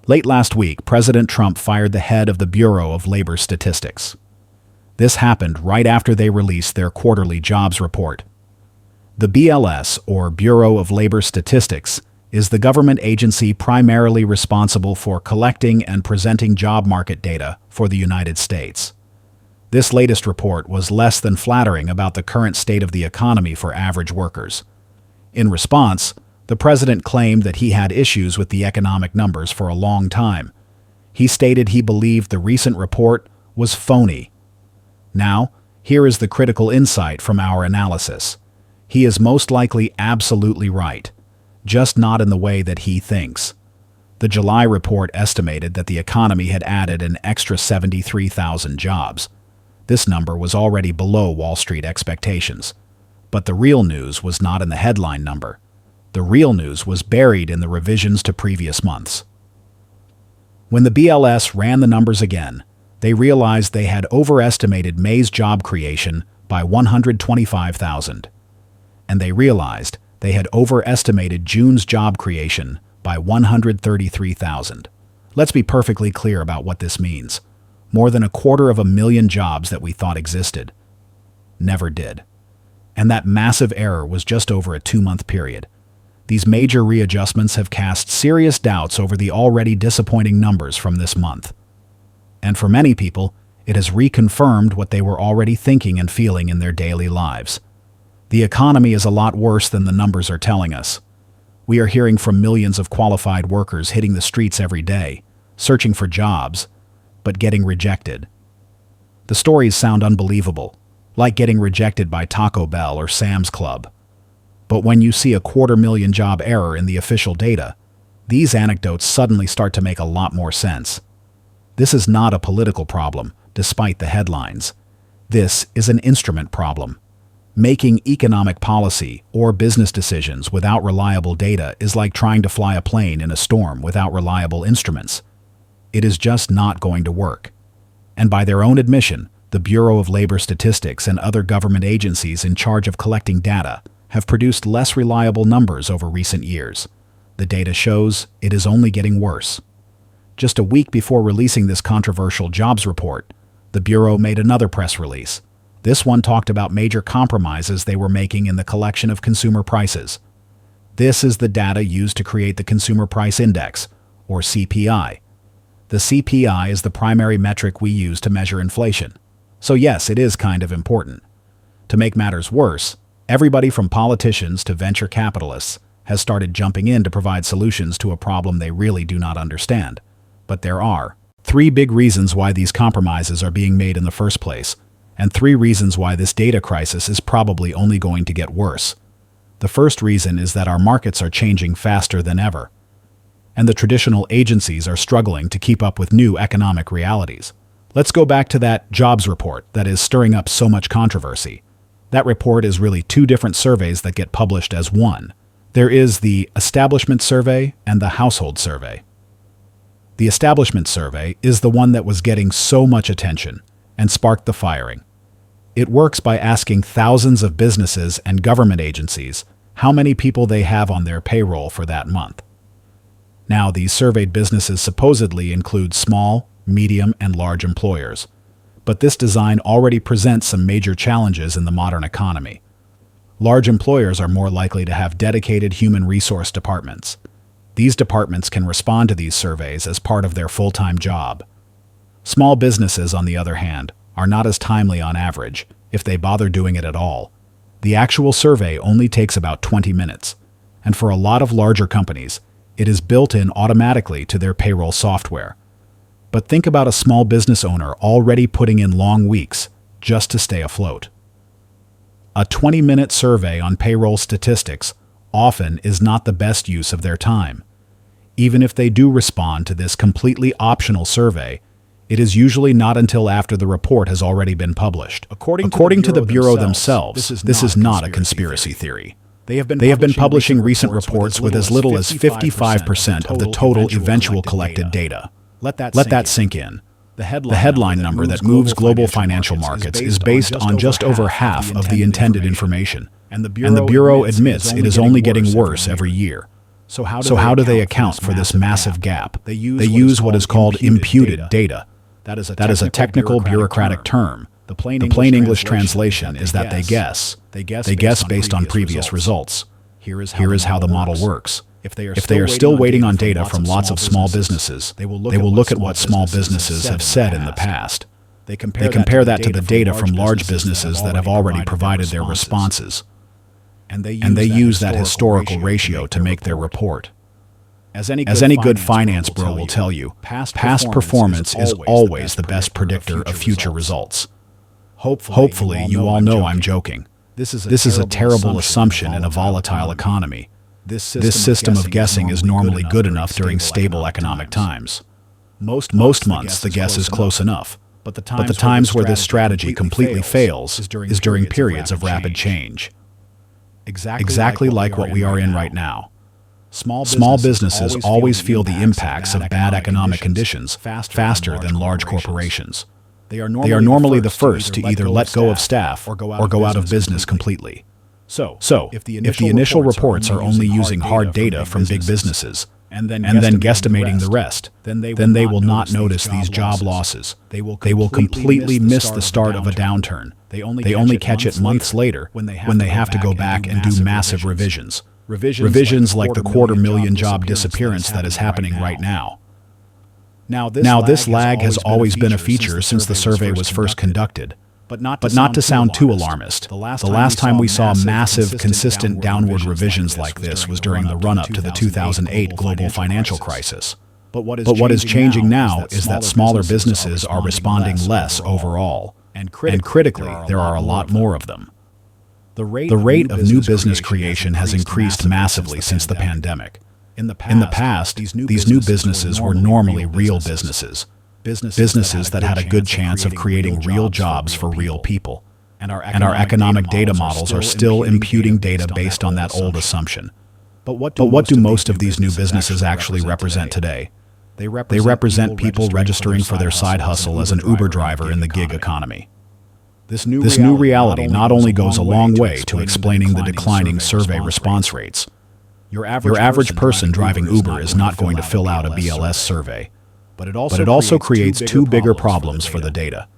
Late last week, President Trump fired the head of the Bureau of Labor Statistics. This happened right after they released their quarterly jobs report. The BLS, or Bureau of Labor Statistics, is the government agency primarily responsible for collecting and presenting job market data for the United States. This latest report was less than flattering about the current state of the economy for average workers. In response, the president claimed that he had issues with the economic numbers for a long time. He stated he believed the recent report was phony. Now, here is the critical insight from our analysis. He is most likely absolutely right, just not in the way that he thinks. The July report estimated that the economy had added an extra 73,000 jobs. This number was already below Wall Street expectations. But the real news was not in the headline number. The real news was buried in the revisions to previous months. When the BLS ran the numbers again, they realized they had overestimated May's job creation by 125,000. And they realized they had overestimated June's job creation by 133,000. Let's be perfectly clear about what this means. More than 250,000 jobs that we thought existed never did. And that massive error was just over a 2-month period. These major readjustments have cast serious doubts over the already disappointing numbers from this month. And for many people, it has reconfirmed what they were already thinking and feeling in their daily lives. The economy is a lot worse than the numbers are telling us. We are hearing from millions of qualified workers hitting the streets every day, searching for jobs, but getting rejected. The stories sound unbelievable, like getting rejected by Taco Bell or Sam's Club. But when you see a 250,000 job error in the official data, these anecdotes suddenly start to make a lot more sense. This is not a political problem, despite the headlines. This is an instrument problem. Making economic policy or business decisions without reliable data is like trying to fly a plane in a storm without reliable instruments. It is just not going to work. And by their own admission, the Bureau of Labor Statistics and other government agencies in charge of collecting data have produced less reliable numbers over recent years. The data shows it is only getting worse. Just a week before releasing this controversial jobs report, the Bureau made another press release. This one talked about major compromises they were making in the collection of consumer prices. This is the data used to create the Consumer Price Index, or CPI. The CPI is the primary metric we use to measure inflation. So yes, it is kind of important. To make matters worse, everybody from politicians to venture capitalists has started jumping in to provide solutions to a problem they really do not understand. But there are 3 big reasons why these compromises are being made in the first place, and 3 reasons why this data crisis is probably only going to get worse. The first reason is that our markets are changing faster than ever, and the traditional agencies are struggling to keep up with new economic realities. Let's go back to that jobs report that is stirring up so much controversy. That report is really 2 different surveys that get published as one. There is the Establishment Survey and the Household Survey. The Establishment Survey is the one that was getting so much attention and sparked the firing. It works by asking thousands of businesses and government agencies how many people they have on their payroll for that month. Now, these surveyed businesses supposedly include small, medium, and large employers. But this design already presents some major challenges in the modern economy. Large employers are more likely to have dedicated human resource departments. These departments can respond to these surveys as part of their full-time job. Small businesses, on the other hand, are not as timely on average, if they bother doing it at all. The actual survey only takes about 20 minutes, and for a lot of larger companies, it is built in automatically to their payroll software. But think about a small business owner already putting in long weeks just to stay afloat. A 20-minute survey on payroll statistics often is not the best use of their time. Even if they do respond to this completely optional survey, it is usually not until after the report has already been published. According to the Bureau themselves, this is not a conspiracy theory. They have been publishing recent reports with as little as 55% of the total eventual collected data. Let that sink in. The headline number that moves global financial markets is based on just over half of the intended information, and the Bureau admits it is only getting worse every year. So how do they account for this massive gap? They use what is called imputed data. That is a technical bureaucratic term. The plain English translation is that they guess. They guess based on previous results. Here is how the model works. If they are still waiting on data from lots of small businesses, they will look at what small businesses have said in the past. They compare that to the data from large businesses that have already provided their responses. And they use that historical ratio to make their report. As any good finance bro will tell you, past performance is always the best predictor of future results. Hopefully, you all know I'm joking. This is a terrible assumption in a volatile economy. This system of guessing is normally good enough during stable economic times. Most months, the guess is close enough. But the times where this strategy completely fails is during periods of rapid change. Exactly like what we are in right now. Small businesses always feel the impacts of bad economic conditions faster than large corporations. They are normally the first to either let go of staff or go out of business completely. So, if the initial reports are only using hard data from big businesses, and then guesstimating the rest, then they will not notice these job losses. They will completely miss the start of a downturn. They only catch it months later when they have to go back and do massive revisions. Revisions like the 250,000 job disappearance that is happening right now. Now, this lag has always been a feature since the survey was first conducted. But not to sound too alarmist, the last time we saw massive, consistent downward revisions like this was during the run-up to the 2008 global financial crisis. But what is changing now is that smaller businesses are responding less overall. And critically, there are a lot more of them. The rate of new business creation has increased massively since the pandemic. In the past, these new businesses were normally real businesses. Businesses that had a good chance of creating real jobs for real people. And our economic data models are still imputing data based on that old assumption. But what do most of these new businesses actually represent today? They represent people registering for their side hustle as an Uber driver in the gig economy. This new reality not only goes a long way to explaining the declining survey response rates. Your average person driving Uber is not going to fill out a BLS survey. But it also creates two bigger problems for the data.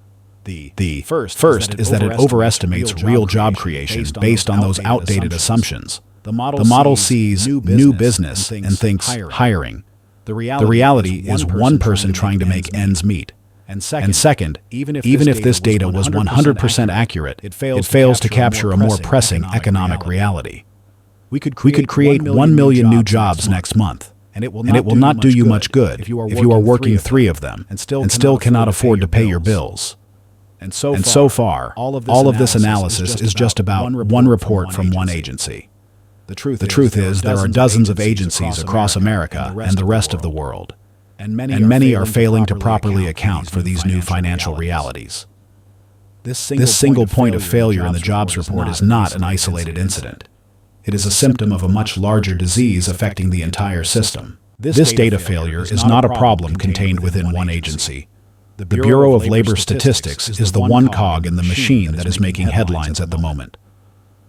The first is that it overestimates real job creation based on those outdated assumptions. The model sees new business and thinks hiring. The reality is one person trying to make ends meet. And second, even if this data was 100% accurate, it fails to capture a more pressing economic reality. We could create 1 million new jobs next month. And it will not do you much good if you are working 3 of them and still cannot afford to pay your bills. And so far, all of this analysis is just about one report from one agency. The truth is there are dozens of agencies across America and the rest of the world. And many are failing to properly account for these new financial realities. This single point of failure in the jobs report is not an isolated incident. It is a symptom of a much larger disease affecting the entire system. This data failure is not a problem contained within one agency. The Bureau of Labor Statistics is the one cog in the machine that is making headlines at the moment.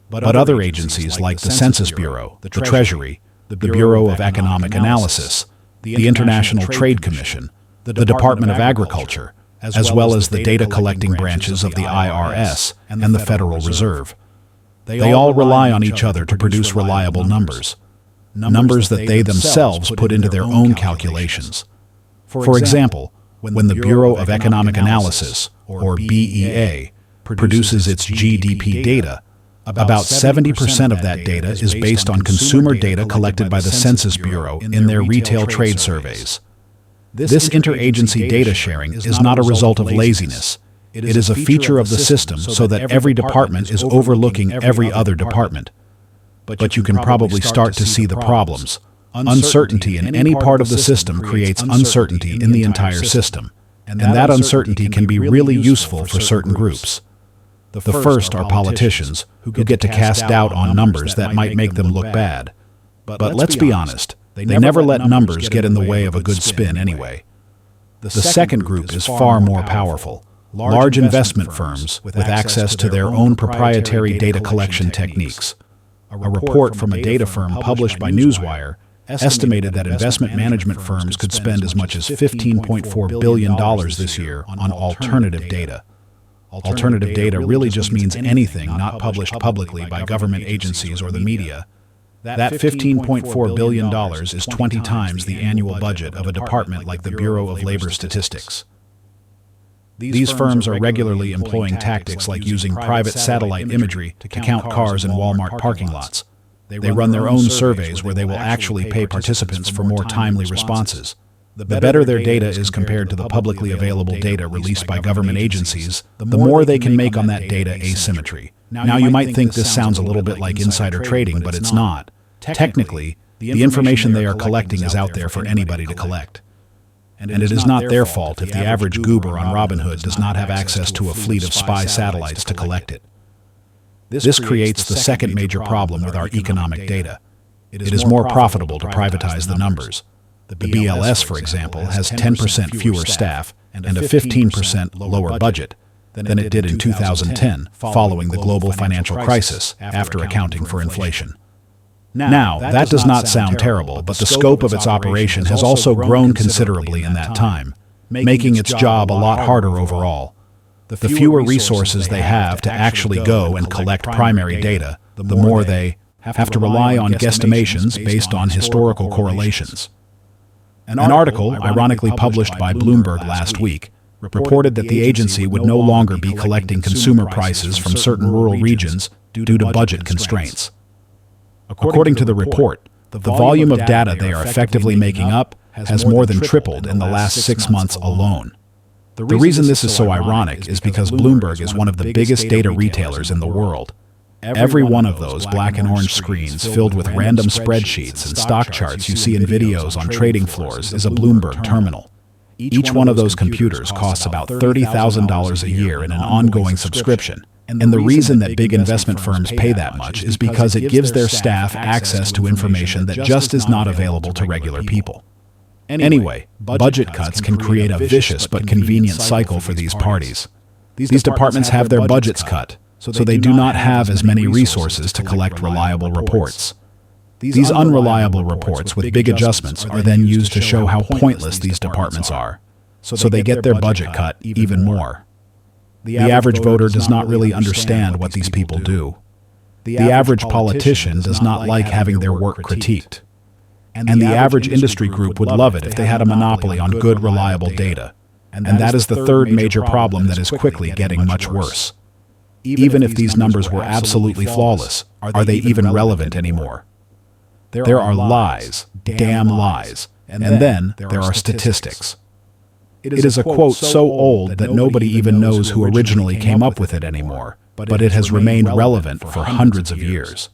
But other agencies like the Census Bureau, the Treasury, the Bureau of Economic Analysis, the International Trade Commission, the Department of Agriculture, as well as the data collecting branches of the IRS and the Federal Reserve. They all rely on each other to produce reliable numbers that they themselves put into their own calculations. For example, when the Bureau of Economic Analysis, or BEA, produces its GDP data, about 70% of that data is based on consumer data collected by the Census Bureau in their retail trade surveys. This interagency data sharing is not a result of laziness. It is a feature of the system so that every department is overlooking every other department. But you can probably start to see the problems. Uncertainty in any part of the system creates uncertainty in the entire system. And that uncertainty can be really useful for certain groups. The first are politicians, who get to cast doubt on numbers that might make them look bad. But let's be honest, they never let numbers get in the way of a good spin anyway. The second group is far more powerful. Large investment firms with access to their own proprietary data collection techniques. A report from a data firm published by Newswire estimated that investment management firms could spend as much as $15.4 billion this year on alternative data. Alternative data really just means anything not published publicly by government agencies or the media. That $15.4 billion is 20 times the annual budget of a department like the Bureau of Labor Statistics. These firms are regularly employing tactics like using private satellite imagery to count cars in Walmart parking lots. They run their own surveys where they will actually pay participants for more timely responses. The better their data is compared to the publicly available data released by government agencies, the more they can make on that data asymmetry. Now you might think this sounds a little bit like insider trading, but it's not. Technically, the information they are collecting is out there for anybody to collect. And it is not their fault if the average goober on Robinhood does not have access to a fleet of spy satellites to collect it. This creates the second major problem with our economic data. It is more profitable to privatize the numbers. The BLS, for example, has 10% fewer staff and a 15% lower budget than it did in 2010, following the global financial crisis, after accounting for inflation. Now, that does not sound terrible, but the scope of its operation has also grown considerably in that time, making its job a lot harder overall. The fewer resources they have to actually go and collect primary data, the more they have to rely on guesstimations based on historical correlations. An article, ironically published by Bloomberg last week, reported that the agency would no longer be collecting consumer prices from certain rural regions due to budget constraints. According to the report, the volume of data they are effectively making up has more than tripled in the last 6 months alone. The reason this is so ironic is because Bloomberg is one of the biggest data retailers in the world. Every one of those black and orange screens filled with random spreadsheets and stock charts you see in videos on trading floors is a Bloomberg terminal. Each one of those computers costs about $30,000 a year in an ongoing subscription. And the reason that big investment firms pay that much is because it gives their staff access to information that just is not available to regular people. Anyway, budget cuts can create a vicious but convenient cycle for these parties. These departments have their budgets cut, so they do not have as many resources to collect reliable reports. These unreliable reports with big adjustments are then used to show how pointless these departments are, so they get their budget cut even more. The average voter does not really understand what these people do. The average politician does not like having their work critiqued. And the average industry group would love it if they had a monopoly on good, reliable data. And that is the third major problem that is quickly getting much worse. Even if these numbers were absolutely flawless, are they even relevant anymore? There are lies, damn lies, and then there are statistics. It is a quote so old that nobody even knows who originally came up with it anymore, but it has remained relevant for hundreds of years.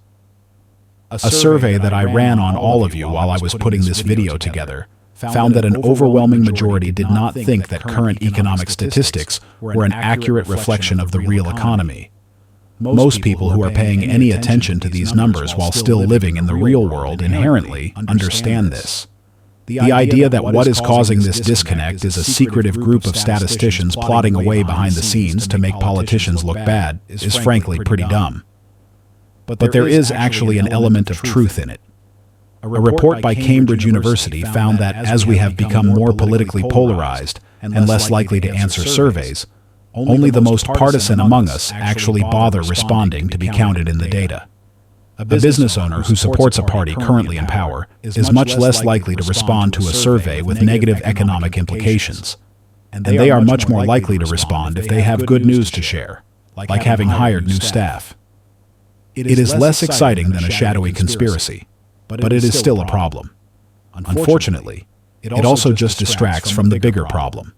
A survey that I ran on all of you while I was putting this video together found that an overwhelming majority did not think that current economic statistics were an accurate reflection of the real economy. Most people who are paying any attention to these numbers while still living in the real world inherently understand this. The idea that what is causing this disconnect is a secretive group of statisticians plotting away behind the scenes to make politicians look bad is frankly pretty dumb. But there is actually an element of truth in it. A report by Cambridge University found that as we have become more politically polarized and less likely to answer surveys, only the most partisan among us actually bother responding to be counted in the data. A business owner who supports a party currently in power is much less likely to respond to a survey with negative economic implications. And they are much more likely to respond if they have good news to share, like having hired new staff. It is less exciting than a shadowy conspiracy, but it is still a problem. Unfortunately, it also just distracts from the bigger problem.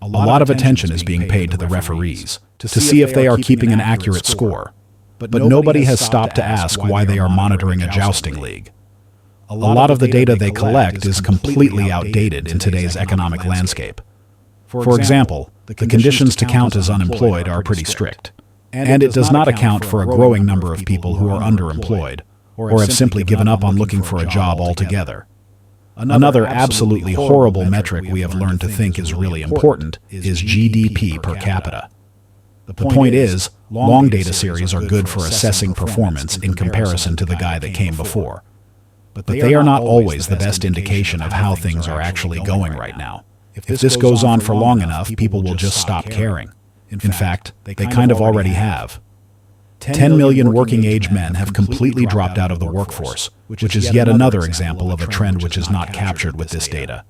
A lot of attention is being paid to the referees to see if they are keeping an accurate score, but nobody has stopped to ask why they are monitoring a jousting league. A lot of the data they collect is completely outdated in today's economic landscape. For example, the conditions to count as unemployed are pretty strict, and it does not account for a growing number of people who are underemployed or have simply given up on looking for a job altogether. Another absolutely horrible metric we have learned to think is really important is GDP per capita. The point is, long data series are good for assessing performance in comparison to the guy that came before. But they are not always the best indication of how things are actually going right now. If this goes on for long enough, people will just stop caring. In fact, they kind of already have. 10 million working-age men have completely dropped out of the workforce, which is yet another example of a trend which is not captured with this data.